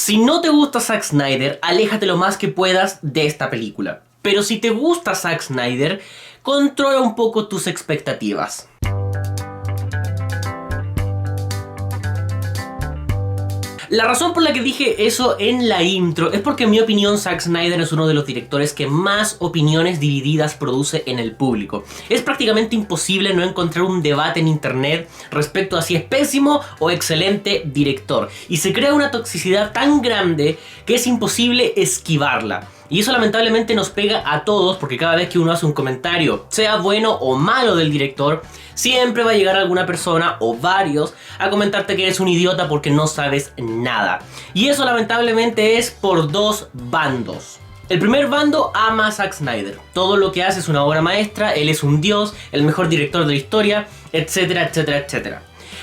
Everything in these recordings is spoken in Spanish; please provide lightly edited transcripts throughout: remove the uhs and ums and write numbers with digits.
Si no te gusta Zack Snyder, aléjate lo más que puedas de esta película. Pero si te gusta Zack Snyder, controla un poco tus expectativas. La razón por la que dije eso en la intro es porque en mi opinión Zack Snyder es uno de los directores que más opiniones divididas produce en el público. Es prácticamente imposible no encontrar un debate en internet respecto a si es pésimo o excelente director. Y se crea una toxicidad tan grande que es imposible esquivarla. Y eso lamentablemente nos pega a todos porque cada vez que uno hace un comentario, sea bueno o malo del director, siempre va a llegar alguna persona o varios a comentarte que eres un idiota porque no sabes nada. Y eso lamentablemente es por dos bandos. El primer bando ama a Zack Snyder. Todo lo que hace es una obra maestra, él es un dios, el mejor director de la historia, etcétera, etcétera, etcétera.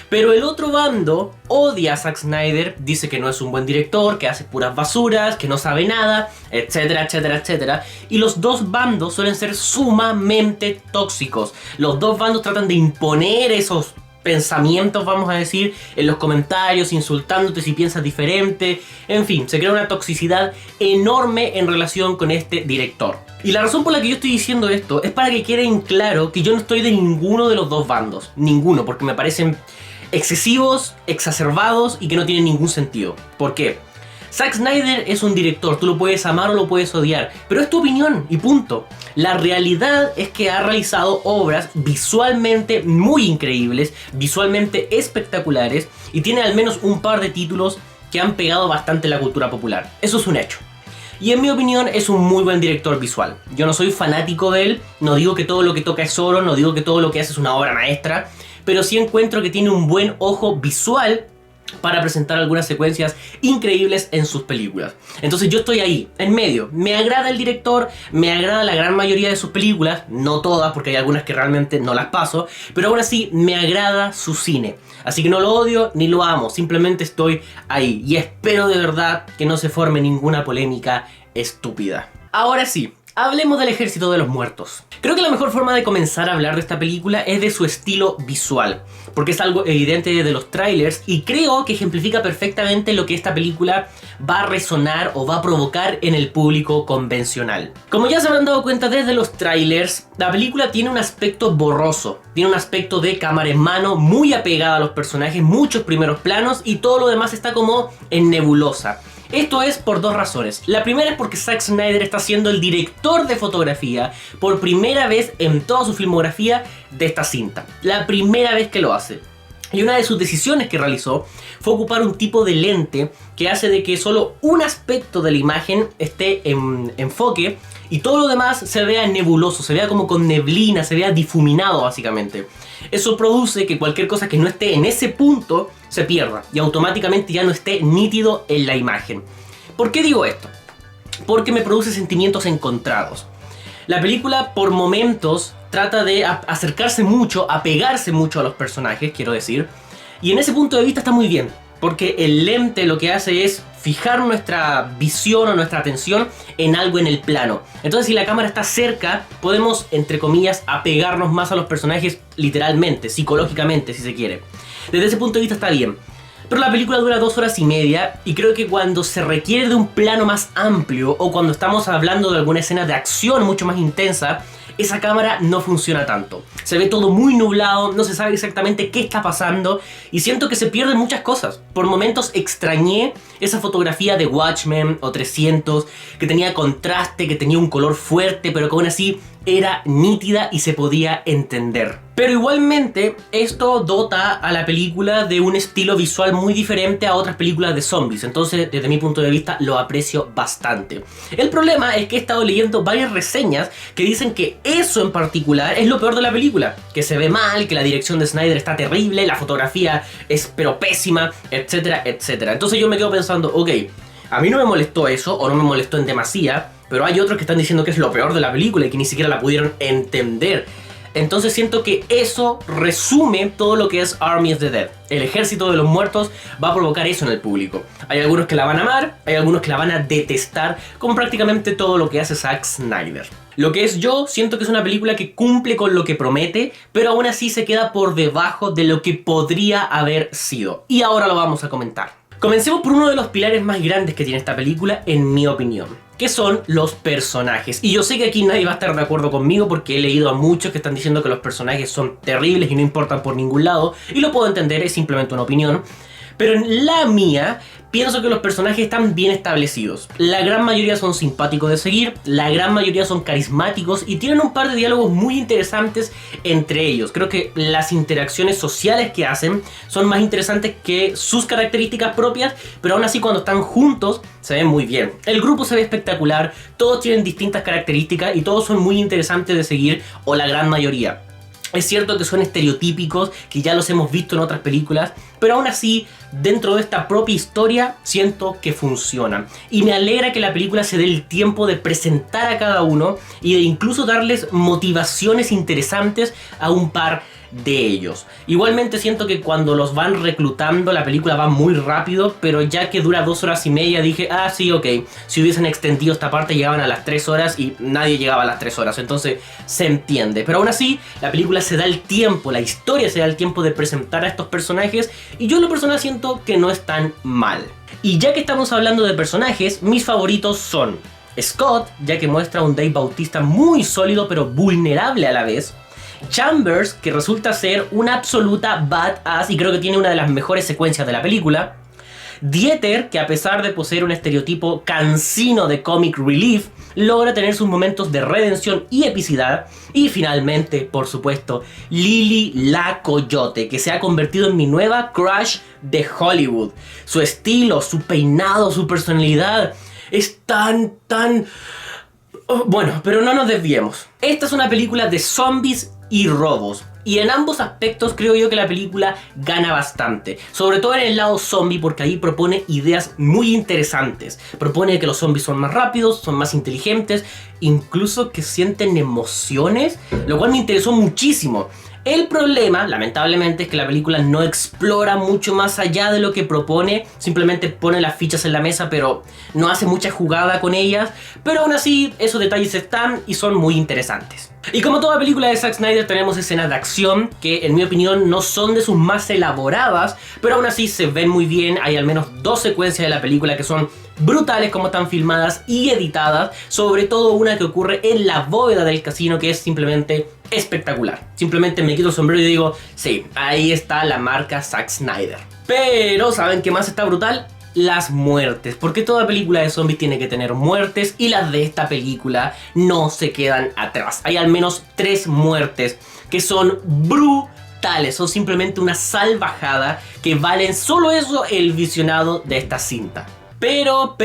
Pero el otro bando odia a Zack Snyder, dice que no es un buen director, que hace puras basuras, que no sabe nada, etcétera, etcétera, etcétera. Y los dos bandos suelen ser sumamente tóxicos. Los dos bandos tratan de imponer esos pensamientos, vamos a decir, en los comentarios, insultándote si piensas diferente. En fin, se crea una toxicidad enorme en relación con este director. Y la razón por la que yo estoy diciendo esto es para que quede en claro que yo no estoy de ninguno de los dos bandos. Ninguno, porque me parecen excesivos, exacerbados y que no tienen ningún sentido. ¿Por qué? Zack Snyder es un director, tú lo puedes amar o lo puedes odiar, pero es tu opinión y punto. La realidad es que ha realizado obras visualmente muy increíbles, visualmente espectaculares y tiene al menos un par de títulos que han pegado bastante en la cultura popular. Eso es un hecho. Y en mi opinión es un muy buen director visual. Yo no soy fanático de él, no digo que todo lo que toca es oro, no digo que todo lo que hace es una obra maestra, pero sí encuentro que tiene un buen ojo visual para presentar algunas secuencias increíbles en sus películas. Entonces yo estoy ahí, en medio. Me agrada el director, me agrada la gran mayoría de sus películas, no todas porque hay algunas que realmente no las paso, pero aún así me agrada su cine. Así que no lo odio ni lo amo, simplemente estoy ahí y espero de verdad que no se forme ninguna polémica estúpida. Ahora sí, hablemos del Ejército de los Muertos. Creo que la mejor forma de comenzar a hablar de esta película es de su estilo visual, porque es algo evidente desde los trailers y creo que ejemplifica perfectamente lo que esta película va a resonar o va a provocar en el público convencional. Como ya se habrán dado cuenta desde los trailers, la película tiene un aspecto borroso, tiene un aspecto de cámara en mano muy apegada a los personajes, muchos primeros planos y todo lo demás está como en nebulosa. Esto es por dos razones. La primera es porque Zack Snyder está siendo el director de fotografía por primera vez en toda su filmografía de esta cinta. La primera vez que lo hace. Y una de sus decisiones que realizó fue ocupar un tipo de lente que hace de que solo un aspecto de la imagen esté en enfoque y todo lo demás se vea nebuloso, se vea como con neblina, se vea difuminado básicamente. Eso produce que cualquier cosa que no esté en ese punto se pierda y automáticamente ya no esté nítido en la imagen. ¿Por qué digo esto? Porque me produce sentimientos encontrados. La película por momentos trata de acercarse mucho, apegarse mucho a los personajes, quiero decir. Y en ese punto de vista está muy bien, porque el lente lo que hace es fijar nuestra visión o nuestra atención en algo en el plano. Entonces si la cámara está cerca, podemos, entre comillas, apegarnos más a los personajes literalmente, psicológicamente si se quiere. Desde ese punto de vista está bien. Pero la película dura 2 horas y media y creo que cuando se requiere de un plano más amplio o cuando estamos hablando de alguna escena de acción mucho más intensa, esa cámara no funciona tanto. Se ve todo muy nublado, no se sabe exactamente qué está pasando y siento que se pierden muchas cosas. Por momentos extrañé esa fotografía de Watchmen o 300 que tenía contraste, que tenía un color fuerte, pero que aún así era nítida y se podía entender. Pero igualmente esto dota a la película de un estilo visual muy diferente a otras películas de zombies. Entonces desde mi punto de vista lo aprecio bastante. El problema es que he estado leyendo varias reseñas que dicen que eso en particular es lo peor de la película. Que se ve mal, que la dirección de Snyder está terrible, la fotografía es pero pésima, etcétera, etcétera. Entonces yo me quedo pensando, ok, a mí no me molestó eso o no me molestó en demasía, pero hay otros que están diciendo que es lo peor de la película y que ni siquiera la pudieron entender. Entonces siento que eso resume todo lo que es Army of the Dead. El Ejército de los Muertos va a provocar eso en el público. Hay algunos que la van a amar, hay algunos que la van a detestar, como prácticamente todo lo que hace Zack Snyder. Lo que es yo, siento que es una película que cumple con lo que promete, pero aún así se queda por debajo de lo que podría haber sido. Y ahora lo vamos a comentar. Comencemos por uno de los pilares más grandes que tiene esta película, en mi opinión, que son los personajes. Y yo sé que aquí nadie va a estar de acuerdo conmigo porque he leído a muchos que están diciendo que los personajes son terribles y no importan por ningún lado, y lo puedo entender, es simplemente una opinión. Pero en la mía, pienso que los personajes están bien establecidos. La gran mayoría son simpáticos de seguir, la gran mayoría son carismáticos y tienen un par de diálogos muy interesantes entre ellos. Creo que las interacciones sociales que hacen son más interesantes que sus características propias, pero aún así cuando están juntos se ven muy bien. El grupo se ve espectacular, todos tienen distintas características y todos son muy interesantes de seguir, o la gran mayoría. Es cierto que son estereotípicos, que ya los hemos visto en otras películas, pero aún así, dentro de esta propia historia, siento que funcionan. Y me alegra que la película se dé el tiempo de presentar a cada uno y de incluso darles motivaciones interesantes a un par de ellos. Igualmente siento que cuando los van reclutando la película va muy rápido, pero ya que dura 2 horas y media dije, ah sí, ok, si hubiesen extendido esta parte llegaban a las 3 horas y nadie llegaba a las 3 horas, entonces se entiende. Pero aún así la película se da el tiempo, la historia se da el tiempo de presentar a estos personajes y yo en lo personal siento que no están mal. Y ya que estamos hablando de personajes, mis favoritos son Scott, ya que muestra a un Dave Bautista muy sólido pero vulnerable a la vez. Chambers, que resulta ser una absoluta badass y creo que tiene una de las mejores secuencias de la película. Dieter, que a pesar de poseer un estereotipo cansino de comic relief, logra tener sus momentos de redención y epicidad. Y finalmente, por supuesto, Lily la Coyote, que se ha convertido en mi nueva crush de Hollywood. Su estilo, su peinado, su personalidad es tan... Bueno, pero no nos desviemos. Esta es una película de zombies y robos, y en ambos aspectos creo yo que la película gana bastante, sobre todo en el lado zombie, porque ahí propone ideas muy interesantes. Propone que los zombies son más rápidos, son más inteligentes, incluso que sienten emociones, lo cual me interesó muchísimo. El problema, lamentablemente, es que la película no explora mucho más allá de lo que propone. Simplemente pone las fichas en la mesa, pero no hace mucha jugada con ellas. Pero aún así, esos detalles están y son muy interesantes. Y como toda película de Zack Snyder, tenemos escenas de acción que, en mi opinión, no son de sus más elaboradas, pero aún así se ven muy bien. Hay al menos 2 secuencias de la película que son brutales como están filmadas y editadas, sobre todo una que ocurre en la bóveda del casino, que es simplemente espectacular. Simplemente me quito el sombrero y digo, sí, ahí está la marca Zack Snyder. Pero ¿saben qué más está brutal? Las muertes, porque toda película de zombies tiene que tener muertes y las de esta película no se quedan atrás. Hay al menos 3 muertes que son brutales, son simplemente una salvajada que valen solo eso el visionado de esta cinta. Pero,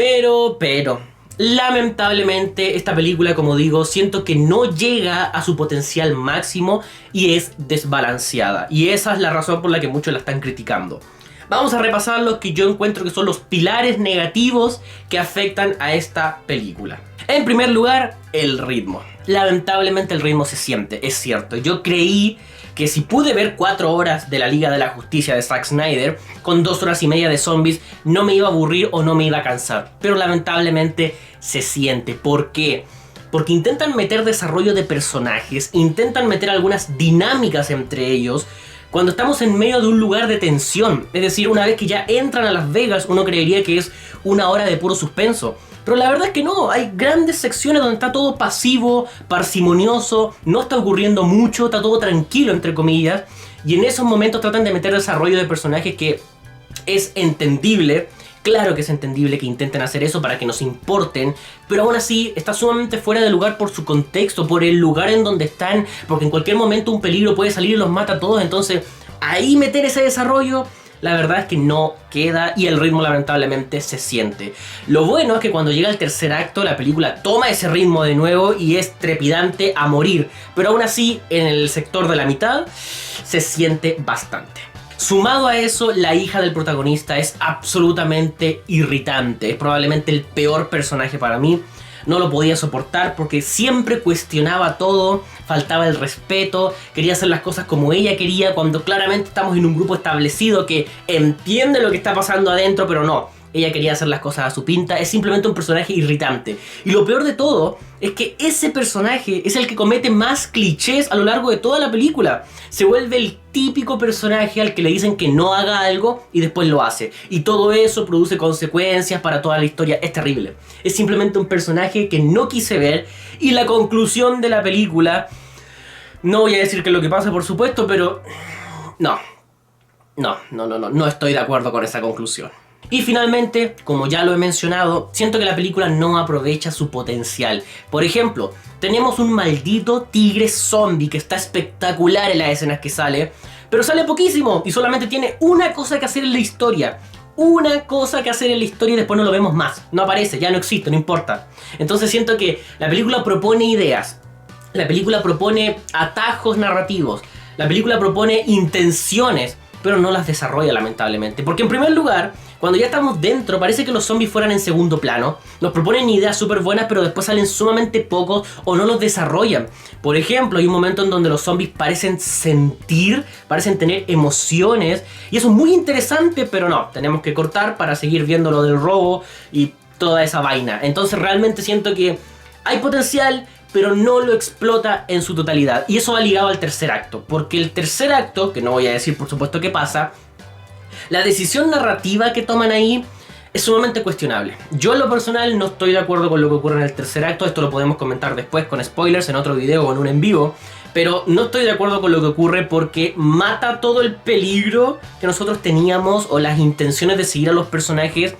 lamentablemente esta película, como digo, siento que no llega a su potencial máximo y es desbalanceada. Y esa es la razón por la que muchos la están criticando. Vamos a repasar los que yo encuentro que son los pilares negativos que afectan a esta película. En primer lugar, el ritmo. Lamentablemente el ritmo se siente, es cierto. Yo creí que si pude ver 4 horas de la Liga de la Justicia de Zack Snyder con 2 horas y media de zombies, no me iba a aburrir o no me iba a cansar. Pero lamentablemente se siente. ¿Por qué? Porque intentan meter desarrollo de personajes, intentan meter algunas dinámicas entre ellos, cuando estamos en medio de un lugar de tensión. Es decir, una vez que ya entran a Las Vegas, uno creería que es 1 hora de puro suspenso. Pero la verdad es que no, hay grandes secciones donde está todo pasivo, parsimonioso, no está ocurriendo mucho, está todo tranquilo, entre comillas. Y en esos momentos tratan de meter desarrollo de personajes que es entendible. Claro que es entendible que intenten hacer eso para que nos importen, pero aún así está sumamente fuera de lugar por su contexto, por el lugar en donde están, porque en cualquier momento un peligro puede salir y los mata a todos. Entonces ahí meter ese desarrollo, la verdad es que no queda y el ritmo lamentablemente se siente. Lo bueno es que cuando llega el tercer acto la película toma ese ritmo de nuevo y es trepidante a morir, pero aún así en el sector de la mitad se siente bastante. Sumado a eso, la hija del protagonista es absolutamente irritante. Es probablemente el peor personaje para mí. No lo podía soportar porque siempre cuestionaba todo, faltaba el respeto, quería hacer las cosas como ella quería, cuando claramente estamos en un grupo establecido que entiende lo que está pasando adentro, pero no. ella quería hacer las cosas a su pinta, es simplemente un personaje irritante. Y lo peor de todo es que ese personaje es el que comete más clichés a lo largo de toda la película. Se vuelve el típico personaje al que le dicen que no haga algo y después lo hace. Y todo eso produce consecuencias para toda la historia. Es terrible. Es simplemente un personaje que no quise ver. Y la conclusión de la película, no voy a decir qué es lo que pasa, por supuesto, pero no estoy de acuerdo con esa conclusión. Y finalmente, como ya lo he mencionado, siento que la película no aprovecha su potencial. Por ejemplo, tenemos un maldito tigre zombie que está espectacular en las escenas que sale, pero sale poquísimo y solamente tiene una cosa que hacer en la historia. Una cosa que hacer en la historia y después no lo vemos más. No aparece, ya no existe, no importa. Entonces siento que la película propone ideas. La película propone atajos narrativos. La película propone intenciones, pero no las desarrolla lamentablemente. Porque en primer lugar, cuando ya estamos dentro, parece que los zombies fueran en segundo plano. Nos proponen ideas súper buenas, pero después salen sumamente pocos o no los desarrollan. Por ejemplo, hay un momento en donde los zombies parecen sentir, parecen tener emociones. Y eso es muy interesante, pero no, tenemos que cortar para seguir viendo lo del robo y toda esa vaina. Entonces realmente siento que hay potencial, pero no lo explota en su totalidad. Y eso va ligado al tercer acto, porque el tercer acto, que no voy a decir por supuesto qué pasa, la decisión narrativa que toman ahí es sumamente cuestionable. Yo en lo personal no estoy de acuerdo con lo que ocurre en el tercer acto, esto lo podemos comentar después con spoilers en otro video o en un en vivo, pero no estoy de acuerdo con lo que ocurre porque mata todo el peligro que nosotros teníamos o las intenciones de seguir a los personajes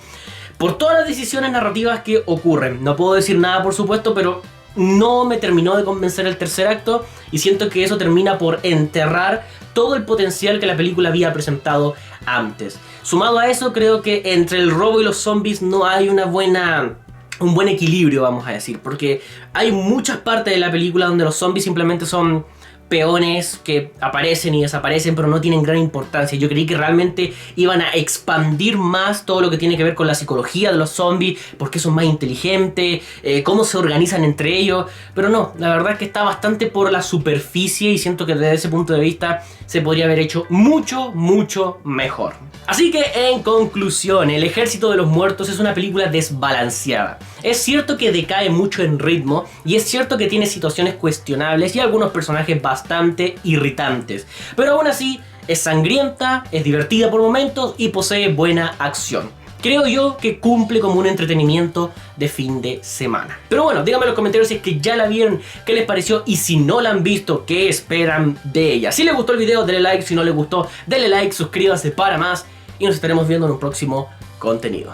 por todas las decisiones narrativas que ocurren. No puedo decir nada por supuesto, pero no me terminó de convencer el tercer acto y siento que eso termina por enterrar todo el potencial que la película había presentado antes. Sumado a eso, creo que entre el robo y los zombies no hay un buen equilibrio, vamos a decir, porque hay muchas partes de la película donde los zombies simplemente son peones que aparecen y desaparecen, pero no tienen gran importancia. Yo creí que realmente iban a expandir más todo lo que tiene que ver con la psicología de los zombies, por qué son más inteligentes, cómo se organizan entre ellos, pero no, la verdad es que está bastante por la superficie y siento que desde ese punto de vista se podría haber hecho mucho mejor. Así que en conclusión, El Ejército de los Muertos es una película desbalanceada. Es cierto que decae mucho en ritmo y es cierto que tiene situaciones cuestionables y algunos personajes bastante irritantes, pero aún así es sangrienta, es divertida por momentos y posee buena acción. Creo yo que cumple como un entretenimiento de fin de semana. Pero bueno, díganme en los comentarios si es que ya la vieron, qué les pareció y si no la han visto, qué esperan de ella. Si les gustó el video, denle like, si no les gustó, denle like, suscríbanse para más y nos estaremos viendo en un próximo contenido.